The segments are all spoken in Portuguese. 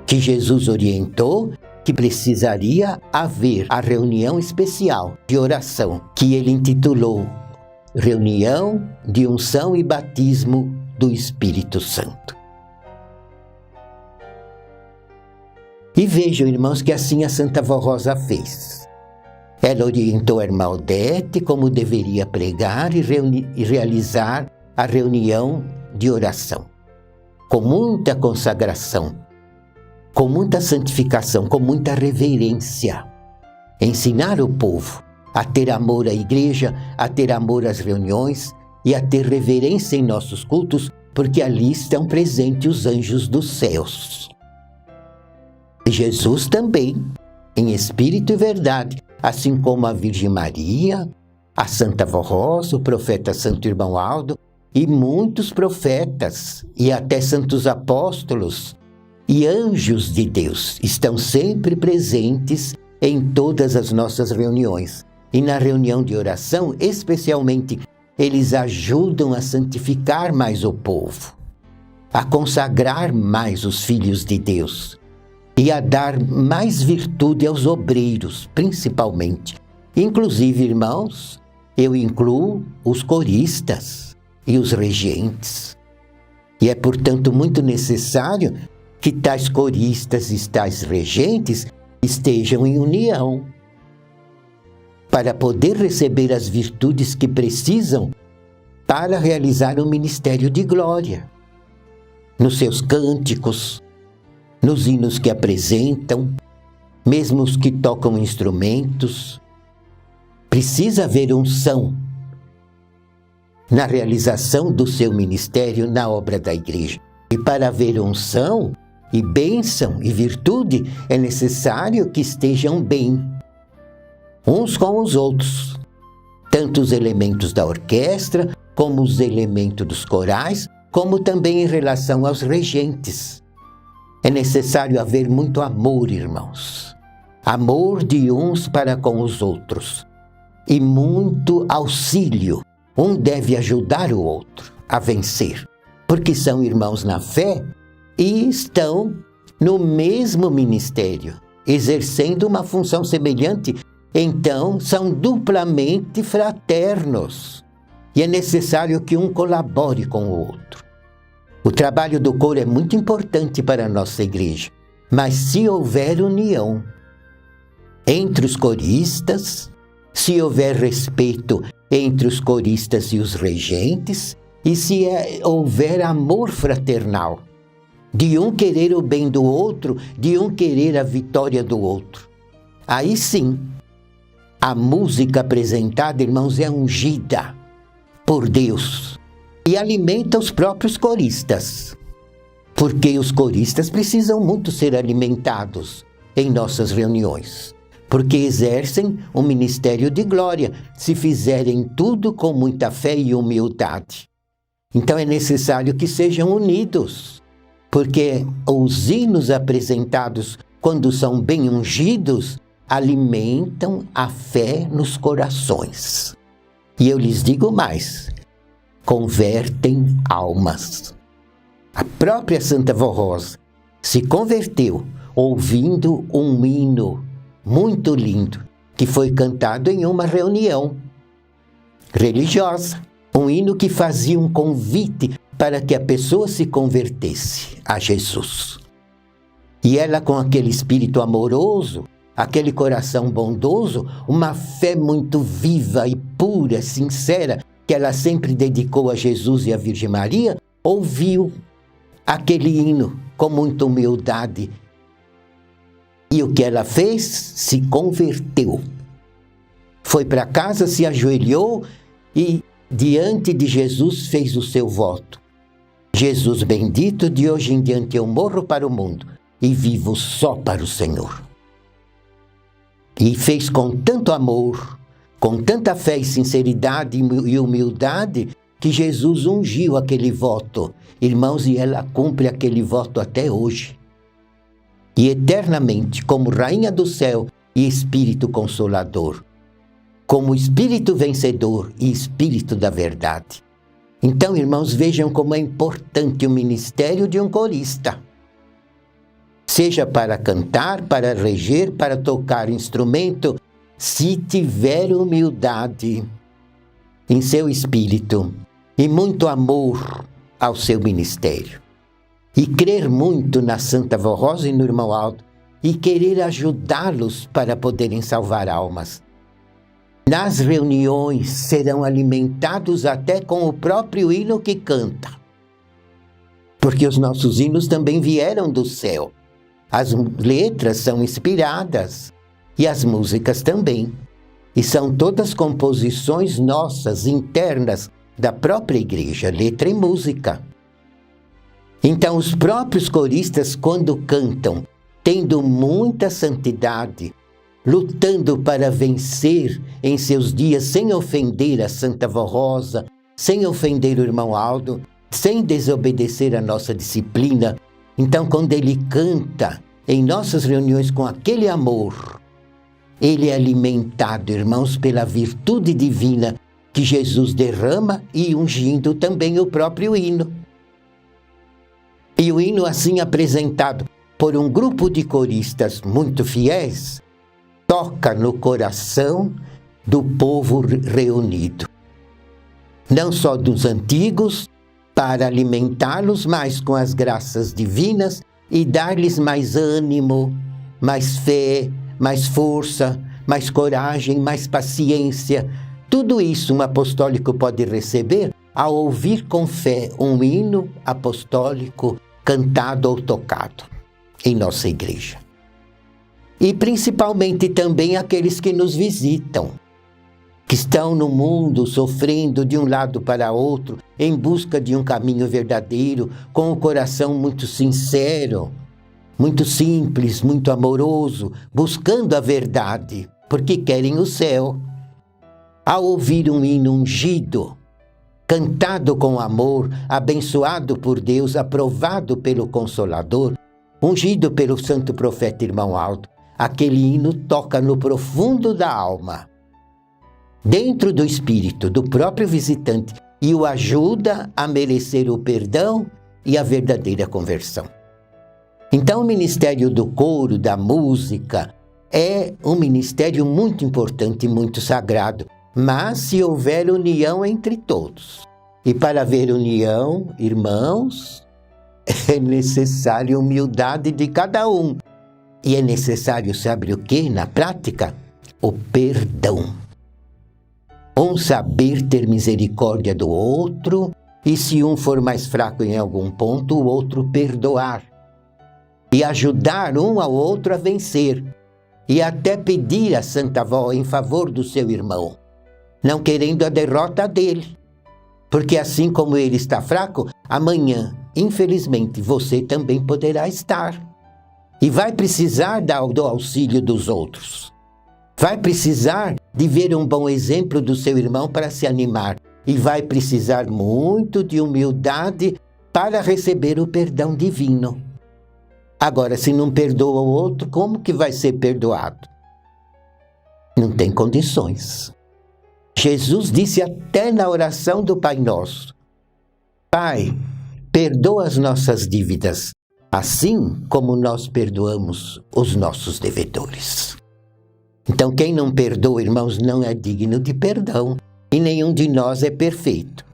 que Jesus orientou que precisaria haver a reunião especial de oração, que ele intitulou Reunião de Unção e Batismo do Espírito Santo. E vejam, irmãos, que assim a Santa Vó Rosa fez. Ela orientou a irmã Odete como deveria pregar e realizar a reunião de oração, com muita consagração, com muita santificação, com muita reverência. Ensinar o povo a ter amor à igreja, a ter amor às reuniões e a ter reverência em nossos cultos, porque ali estão presentes os anjos dos céus. E Jesus também, em espírito e verdade, assim como a Virgem Maria, a Santa Vó Rosa, o profeta Santo Irmão Aldo, e muitos profetas, e até santos apóstolos, e anjos de Deus estão sempre presentes em todas as nossas reuniões. E na reunião de oração, especialmente, eles ajudam a santificar mais o povo, a consagrar mais os filhos de Deus e a dar mais virtude aos obreiros, principalmente. Inclusive, irmãos, eu incluo os coristas e os regentes. E é, portanto, muito necessário que tais coristas e tais regentes estejam em união para poder receber as virtudes que precisam para realizar um ministério de glória. Nos seus cânticos, nos hinos que apresentam, mesmo os que tocam instrumentos, precisa haver unção na realização do seu ministério na obra da igreja. E para haver unção e bênção e virtude, é necessário que estejam bem uns com os outros, tanto os elementos da orquestra, como os elementos dos corais, como também em relação aos regentes. É necessário haver muito amor, irmãos. Amor de uns para com os outros. E muito auxílio. Um deve ajudar o outro a vencer, porque são irmãos na fé e estão no mesmo ministério, exercendo uma função semelhante. Então, são duplamente fraternos. E é necessário que um colabore com o outro. O trabalho do coro é muito importante para a nossa igreja, mas se houver união entre os coristas, se houver respeito entre os coristas e os regentes, e se houver amor fraternal, de um querer o bem do outro, de um querer a vitória do outro, aí sim, a música apresentada, irmãos, é ungida por Deus e alimenta os próprios coristas, porque os coristas precisam muito ser alimentados em nossas reuniões, porque exercem um ministério de glória, se fizerem tudo com muita fé e humildade. Então é necessário que sejam unidos, porque os hinos apresentados, quando são bem ungidos, alimentam a fé nos corações. E eu lhes digo mais, convertem almas. A própria Santa Vó Rosa se converteu ouvindo um hino muito lindo, que foi cantado em uma reunião religiosa. Um hino que fazia um convite para que a pessoa se convertesse a Jesus. E ela, com aquele espírito amoroso, aquele coração bondoso, uma fé muito viva e pura, sincera, que ela sempre dedicou a Jesus e à Virgem Maria, ouviu aquele hino com muita humildade. E o que ela fez? Se converteu. Foi para casa, se ajoelhou e, diante de Jesus, fez o seu voto. Jesus bendito, de hoje em diante eu morro para o mundo e vivo só para o Senhor. E fez com tanto amor, com tanta fé e sinceridade e humildade, que Jesus ungiu aquele voto. Irmãos, e ela cumpre aquele voto até hoje. E eternamente, como Rainha do Céu e Espírito Consolador, como Espírito Vencedor e Espírito da Verdade. Então, irmãos, vejam como é importante o ministério de um corista. seja para cantar, para reger, para tocar instrumento, se tiver humildade em seu espírito e muito amor ao seu ministério, e crer muito na Santa Vó Rosa e no irmão Aldo, e querer ajudá-los para poderem salvar almas. Nas reuniões serão alimentados até com o próprio hino que canta, porque os nossos hinos também vieram do céu. As letras são inspiradas e as músicas também. E são todas composições nossas, internas, da própria igreja, letra e música. Então os próprios coristas, quando cantam, tendo muita santidade, lutando para vencer em seus dias, sem ofender a Santa Vó Rosa, sem ofender o irmão Aldo, sem desobedecer a nossa disciplina. Então, quando ele canta em nossas reuniões com aquele amor, ele é alimentado, irmãos, pela virtude divina que Jesus derrama e ungindo também o próprio hino. E o hino assim apresentado por um grupo de coristas muito fiéis, toca no coração do povo reunido. Não só dos antigos, para alimentá-los mais com as graças divinas e dar-lhes mais ânimo, mais fé, mais força, mais coragem, mais paciência. Tudo isso um apostólico pode receber ao ouvir com fé um hino apostólico cantado ou tocado em nossa igreja. E principalmente também aqueles que nos visitam, que estão no mundo sofrendo de um lado para outro, em busca de um caminho verdadeiro, com o coração muito sincero, muito simples, muito amoroso, buscando a verdade, porque querem o céu. Ao ouvir um hino ungido, cantado com amor, abençoado por Deus, aprovado pelo Consolador, ungido pelo santo profeta irmão Aldo, aquele hino toca no profundo da alma, dentro do espírito do próprio visitante, e o ajuda a merecer o perdão e a verdadeira conversão. Então o ministério do coro, da música, é um ministério muito importante e muito sagrado, mas se houver união entre todos. E para haver união, irmãos, é necessário humildade de cada um. E é necessário, sabe o que na prática? O perdão. Um saber ter misericórdia do outro, e se um for mais fraco em algum ponto, o outro perdoar. E ajudar um ao outro a vencer. E até pedir a Santa Vó em favor do seu irmão, não querendo a derrota dele. Porque assim como ele está fraco, amanhã, infelizmente, você também poderá estar. E vai precisar do auxílio dos outros. Vai precisar de ver um bom exemplo do seu irmão para se animar. E vai precisar muito de humildade para receber o perdão divino. Agora, se não perdoa o outro, como que vai ser perdoado? Não tem condições. Jesus disse até na oração do Pai Nosso: Pai, perdoa as nossas dívidas, assim como nós perdoamos os nossos devedores. Então, quem não perdoa, irmãos, não é digno de perdão, e nenhum de nós é perfeito.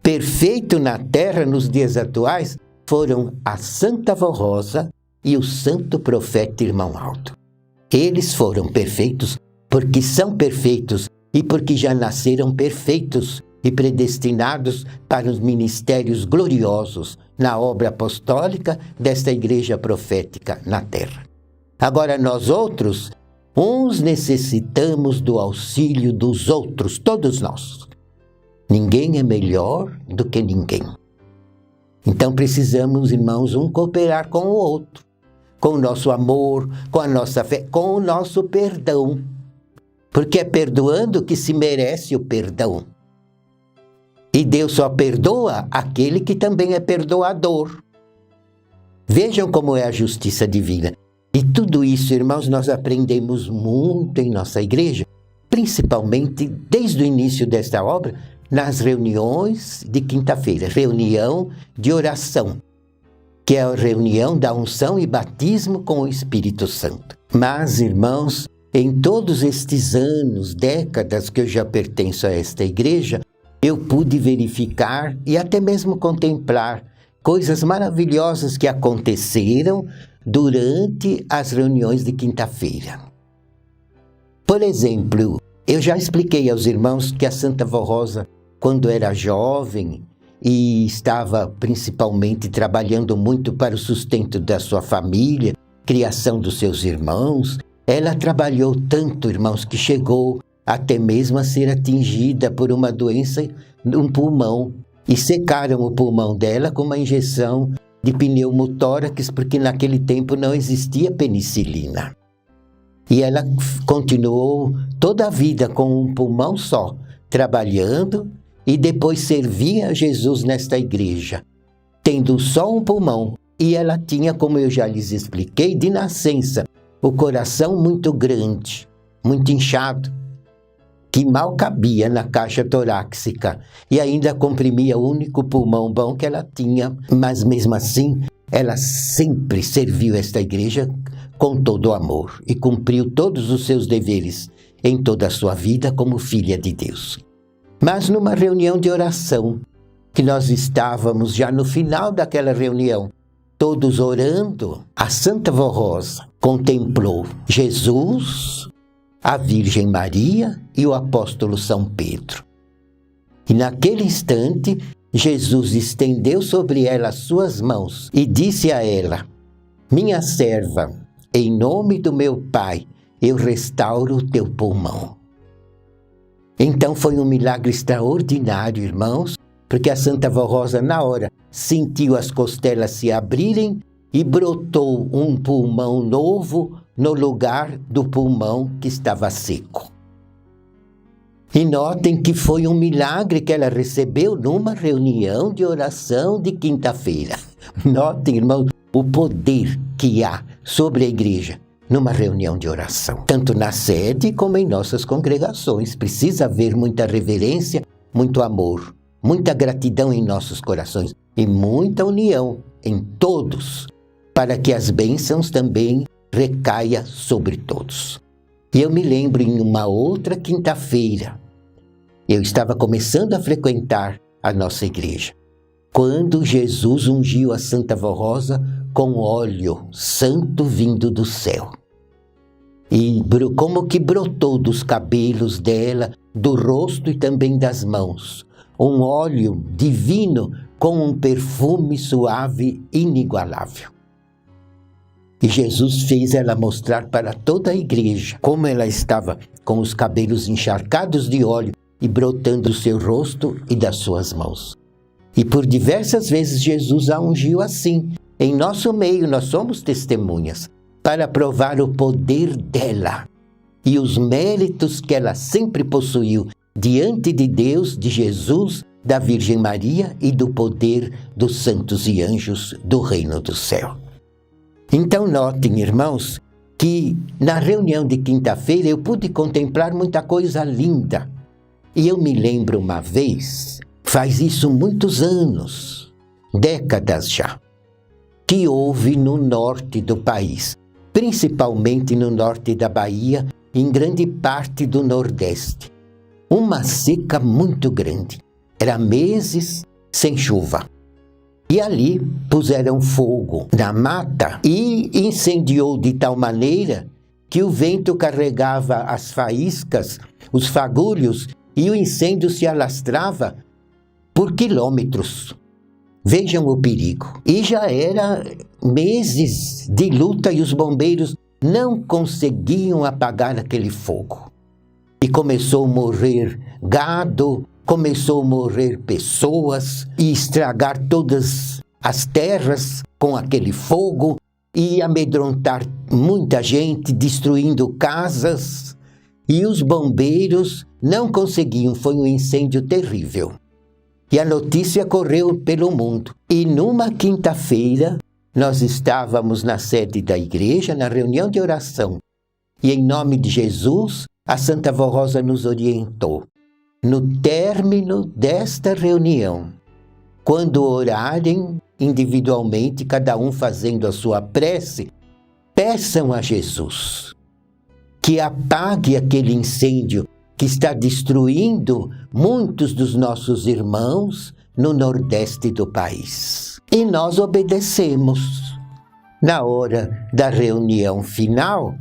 Perfeito na terra, nos dias atuais, foram a Santa Vó Rosa e o Santo Profeta Irmão Aldo. Eles foram perfeitos porque são perfeitos e porque já nasceram perfeitos e predestinados para os ministérios gloriosos na obra apostólica desta igreja profética na terra. Agora nós outros, uns necessitamos do auxílio dos outros, todos nós. Ninguém é melhor do que ninguém. Então precisamos, irmãos, um cooperar com o outro, com o nosso amor, com a nossa fé, com o nosso perdão. Porque é perdoando que se merece o perdão. E Deus só perdoa aquele que também é perdoador. Vejam como é a justiça divina. E tudo isso, irmãos, nós aprendemos muito em nossa igreja, principalmente desde o início desta obra, nas reuniões de quinta-feira, reunião de oração. que é a reunião da unção e batismo com o Espírito Santo. Mas, irmãos, em todos estes anos, décadas que eu já pertenço a esta igreja, eu pude verificar e até mesmo contemplar coisas maravilhosas que aconteceram durante as reuniões de quinta-feira. Por exemplo, eu já expliquei aos irmãos que a Santa Vó Rosa, quando era jovem e estava principalmente trabalhando muito para o sustento da sua família, criação dos seus irmãos, ela trabalhou tanto, irmãos, que chegou até mesmo a ser atingida por uma doença no pulmão. E secaram o pulmão dela com uma injeção de pneumotórax, porque naquele tempo não existia penicilina. E ela continuou toda a vida com um pulmão só, trabalhando, e depois servia a Jesus nesta igreja, tendo só um pulmão. E ela tinha, como eu já lhes expliquei, de nascença, o coração muito grande, muito inchado, que mal cabia na caixa torácica e ainda comprimia o único pulmão bom que ela tinha. Mas mesmo assim, ela sempre serviu esta igreja com todo o amor e cumpriu todos os seus deveres em toda a sua vida como filha de Deus. Mas numa reunião de oração, que nós estávamos já no final daquela reunião, todos orando, a Santa Vó Rosa contemplou Jesus, a Virgem Maria e o apóstolo São Pedro. E naquele instante, Jesus estendeu sobre ela as suas mãos e disse a ela: minha serva, em nome do meu Pai, eu restauro o teu pulmão. Então foi um milagre extraordinário, irmãos, porque a Santa Vó Rosa, na hora, sentiu as costelas se abrirem e brotou um pulmão novo no lugar do pulmão que estava seco. E notem que foi um milagre que ela recebeu numa reunião de oração de quinta-feira. Notem, irmãos, o poder que há sobre a igreja numa reunião de oração, tanto na sede como em nossas congregações. Precisa haver muita reverência, muito amor, muita gratidão em nossos corações e muita união em todos, para que as bênçãos também recaia sobre todos. E eu me lembro em uma outra quinta-feira, eu estava começando a frequentar a nossa igreja, quando Jesus ungiu a Santa Vó Rosa com óleo santo vindo do céu. E como que brotou dos cabelos dela, do rosto e também das mãos, um óleo divino com um perfume suave inigualável. E Jesus fez ela mostrar para toda a igreja como ela estava com os cabelos encharcados de óleo e brotando do seu rosto e das suas mãos. E por diversas vezes Jesus a ungiu assim. Em nosso meio nós somos testemunhas para provar o poder dela e os méritos que ela sempre possuiu diante de Deus, de Jesus, da Virgem Maria e do poder dos santos e anjos do reino do céu. Então notem, irmãos, que na reunião de quinta-feira eu pude contemplar muita coisa linda. E eu me lembro uma vez, faz isso muitos anos, décadas já, que houve no norte do país, principalmente no norte da Bahia e em grande parte do Nordeste, uma seca muito grande. Era meses sem chuva. E ali puseram fogo na mata e incendiou de tal maneira que o vento carregava as faíscas, os fagulhos, e o incêndio se alastrava por quilômetros. Vejam o perigo. E já era meses de luta e os bombeiros não conseguiam apagar aquele fogo. E começou a morrer gado, começou a morrer pessoas e estragar todas as terras com aquele fogo e amedrontar muita gente, destruindo casas. E os bombeiros não conseguiam, foi um incêndio terrível. E a notícia correu pelo mundo. E numa quinta-feira, nós estávamos na sede da igreja, na reunião de oração. E em nome de Jesus, a Santa Vó Rosa nos orientou. No término desta reunião, quando orarem individualmente, cada um fazendo a sua prece, peçam a Jesus que apague aquele incêndio que está destruindo muitos dos nossos irmãos no Nordeste do país. E nós obedecemos. Na hora da reunião final,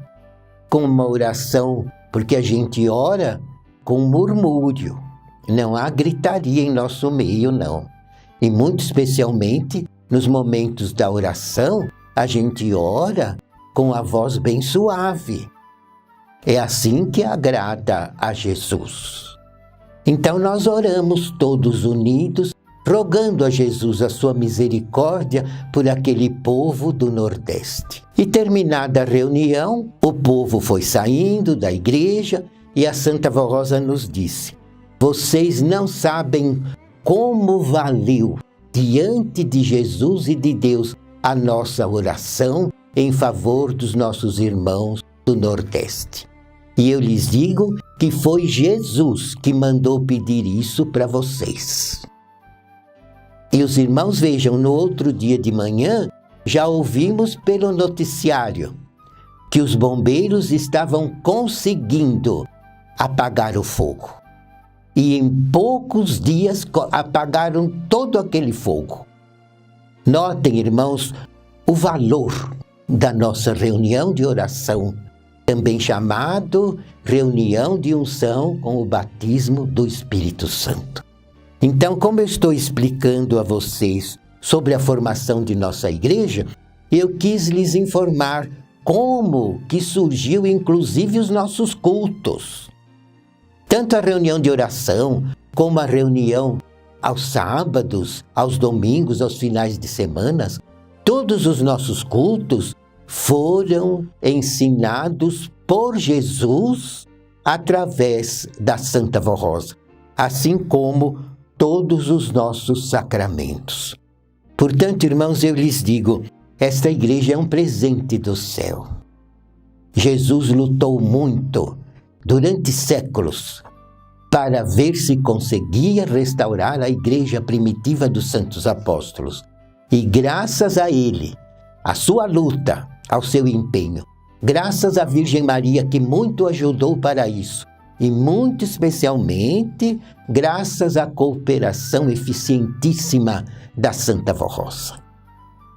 com uma oração, porque a gente ora com murmúrio. Não há gritaria em nosso meio, não. E muito especialmente nos momentos da oração, a gente ora com a voz bem suave. É assim que agrada a Jesus. Então nós oramos todos unidos, rogando a Jesus a sua misericórdia por aquele povo do Nordeste. E terminada a reunião, o povo foi saindo da igreja e a Santa Vó Rosa nos disse: vocês não sabem como valeu diante de Jesus e de Deus a nossa oração em favor dos nossos irmãos do Nordeste. E eu lhes digo que foi Jesus que mandou pedir isso para vocês. E os irmãos vejam, no outro dia de manhã, já ouvimos pelo noticiário que os bombeiros estavam conseguindo apagar o fogo. E em poucos dias apagaram todo aquele fogo. Notem, irmãos, o valor da nossa reunião de oração, também chamado reunião de unção com o batismo do Espírito Santo. Então, como eu estou explicando a vocês sobre a formação de nossa igreja, eu quis lhes informar como que surgiu inclusive os nossos cultos. Tanto a reunião de oração, como a reunião aos sábados, aos domingos, aos finais de semanas, todos os nossos cultos foram ensinados por Jesus através da Santa Vó Rosa, assim como todos os nossos sacramentos. Portanto, irmãos, eu lhes digo, esta igreja é um presente do céu. Jesus lutou muito durante séculos para ver se conseguia restaurar a igreja primitiva dos santos apóstolos. E graças a ele, a sua luta, ao seu empenho, graças à Virgem Maria que muito ajudou para isso, e muito especialmente graças à cooperação eficientíssima da Santa Vó Rosa.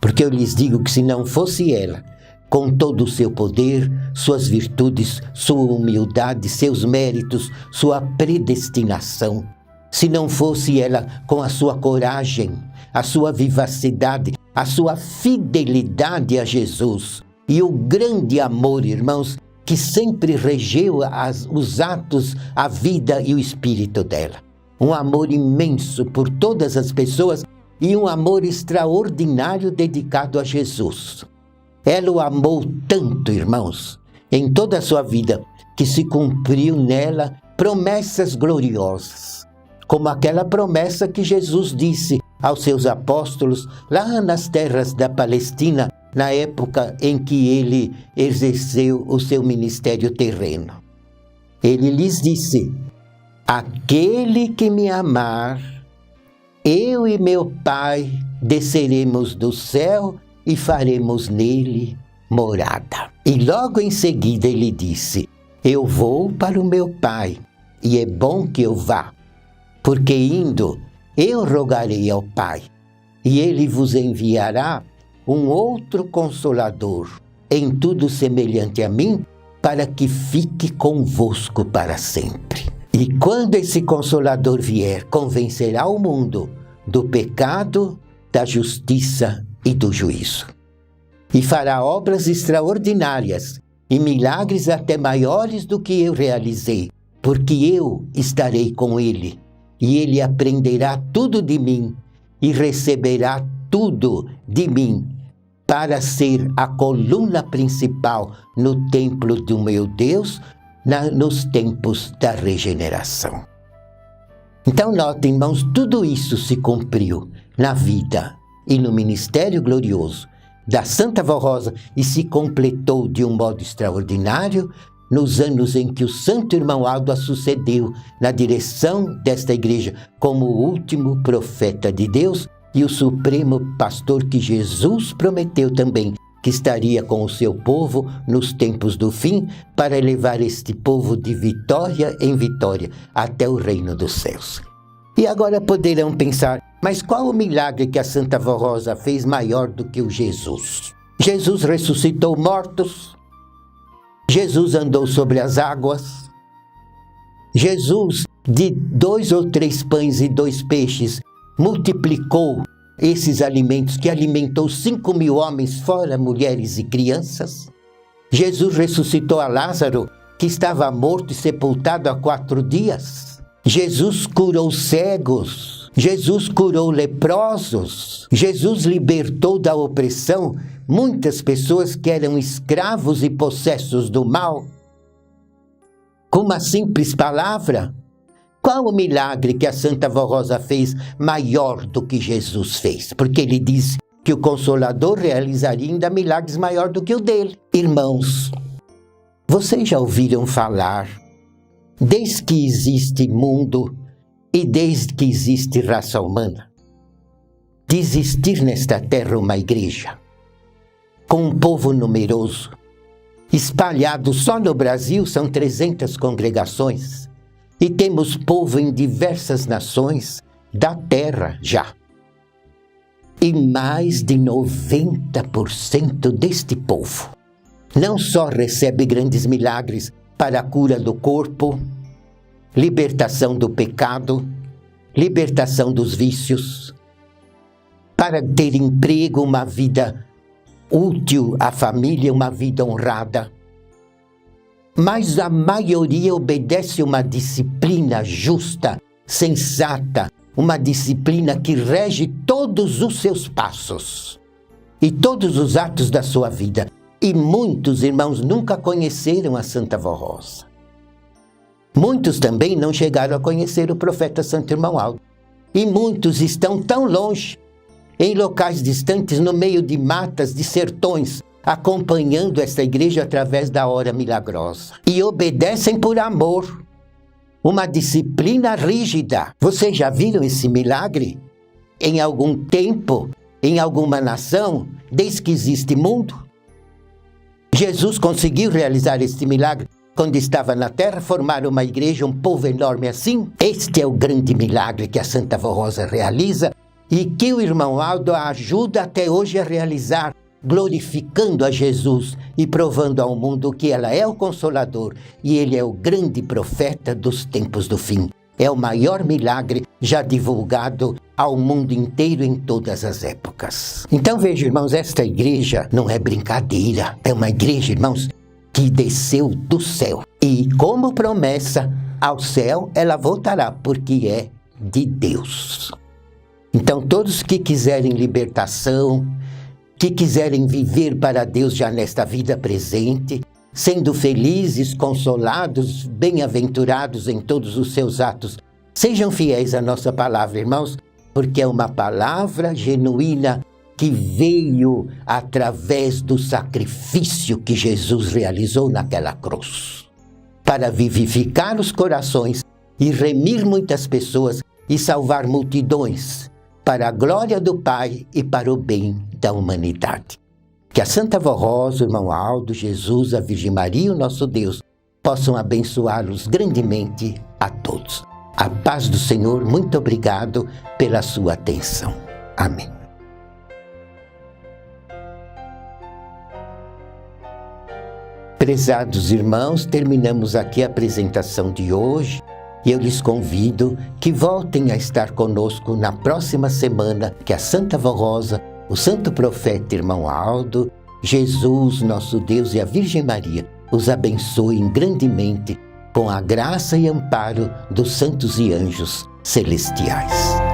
Porque eu lhes digo que se não fosse ela, com todo o seu poder, suas virtudes, sua humildade, seus méritos, sua predestinação, se não fosse ela com a sua coragem, a sua vivacidade, a sua fidelidade a Jesus e o grande amor, irmãos, que sempre regeu os atos, a vida e o espírito dela. Um amor imenso por todas as pessoas e um amor extraordinário dedicado a Jesus. Ela o amou tanto, irmãos, em toda a sua vida, que se cumpriu nela promessas gloriosas, como aquela promessa que Jesus disse aos seus apóstolos lá nas terras da Palestina, na época em que ele exerceu o seu ministério terreno. Ele lhes disse: aquele que me amar, eu e meu Pai desceremos do céu e faremos nele morada. E logo em seguida ele disse: eu vou para o meu Pai, e é bom que eu vá, porque indo eu rogarei ao Pai, e ele vos enviará um outro Consolador, em tudo semelhante a mim, para que fique convosco para sempre. E quando esse Consolador vier, convencerá o mundo do pecado, da justiça e do juízo. E fará obras extraordinárias e milagres até maiores do que eu realizei, porque eu estarei com ele, e ele aprenderá tudo de mim e receberá tudo de mim, para ser a coluna principal no templo do meu Deus, nos tempos da regeneração. Então notem, irmãos, tudo isso se cumpriu na vida e no ministério glorioso da Santa Vó Rosa e se completou de um modo extraordinário nos anos em que o Santo Irmão Aldo a sucedeu na direção desta igreja como o último profeta de Deus e o supremo pastor que Jesus prometeu também que estaria com o seu povo nos tempos do fim para levar este povo de vitória em vitória até o reino dos céus. E agora poderão pensar, mas qual o milagre que a Santa Vó Rosa fez maior do que o Jesus? Jesus ressuscitou mortos, Jesus andou sobre as águas, Jesus, de 2 ou 3 pães e 2 peixes, multiplicou esses alimentos que alimentou 5.000 homens, fora mulheres e crianças. Jesus ressuscitou a Lázaro, que estava morto e sepultado há 4 dias. Jesus curou cegos, Jesus curou leprosos, Jesus libertou da opressão muitas pessoas que eram escravos e possessos do mal. Com uma simples palavra, qual o milagre que a Santa Vó Rosa fez maior do que Jesus fez? Porque ele disse que o Consolador realizaria ainda milagres maior do que o dele. Irmãos, vocês já ouviram falar, desde que existe mundo e desde que existe raça humana, de existir nesta terra uma igreja, com um povo numeroso, espalhado só no Brasil são 300 congregações, e temos povo em diversas nações da terra já. E mais de 90% deste povo não só recebe grandes milagres para a cura do corpo, libertação do pecado, libertação dos vícios, para ter emprego, uma vida útil à família, uma vida honrada. Mas a maioria obedece uma disciplina justa, sensata, uma disciplina que rege todos os seus passos e todos os atos da sua vida. E muitos irmãos nunca conheceram a Santa Vó Rosa. Muitos também não chegaram a conhecer o profeta Santo Irmão Aldo. E muitos estão tão longe, em locais distantes, no meio de matas, de sertões, acompanhando esta igreja através da hora milagrosa. E obedecem por amor, uma disciplina rígida. Vocês já viram esse milagre? Em algum tempo, em alguma nação, desde que existe mundo? Jesus conseguiu realizar este milagre quando estava na terra, formar uma igreja, um povo enorme assim? Este é o grande milagre que a Santa Vó Rosa realiza e que o irmão Aldo ajuda até hoje a realizar, glorificando a Jesus e provando ao mundo que ela é o Consolador e ele é o grande profeta dos tempos do fim. É o maior milagre já divulgado ao mundo inteiro em todas as épocas. Então veja, irmãos, esta igreja não é brincadeira. É uma igreja, irmãos, que desceu do céu. E como promessa, ao céu ela voltará, porque é de Deus. Então todos que quiserem libertação, que quiserem viver para Deus já nesta vida presente, sendo felizes, consolados, bem-aventurados em todos os seus atos, sejam fiéis à nossa palavra, irmãos, porque é uma palavra genuína que veio através do sacrifício que Jesus realizou naquela cruz, para vivificar os corações e remir muitas pessoas e salvar multidões, para a glória do Pai e para o bem da humanidade. Que a Santa Vó Rosa, o irmão Aldo, Jesus, a Virgem Maria, o nosso Deus, possam abençoá-los grandemente a todos. A paz do Senhor, muito obrigado pela sua atenção. Amém. Prezados irmãos, terminamos aqui a apresentação de hoje. E eu lhes convido que voltem a estar conosco na próxima semana, que a Santa Vó Rosa, o Santo Profeta Irmão Aldo, Jesus, nosso Deus e a Virgem Maria os abençoem grandemente com a graça e amparo dos santos e anjos celestiais.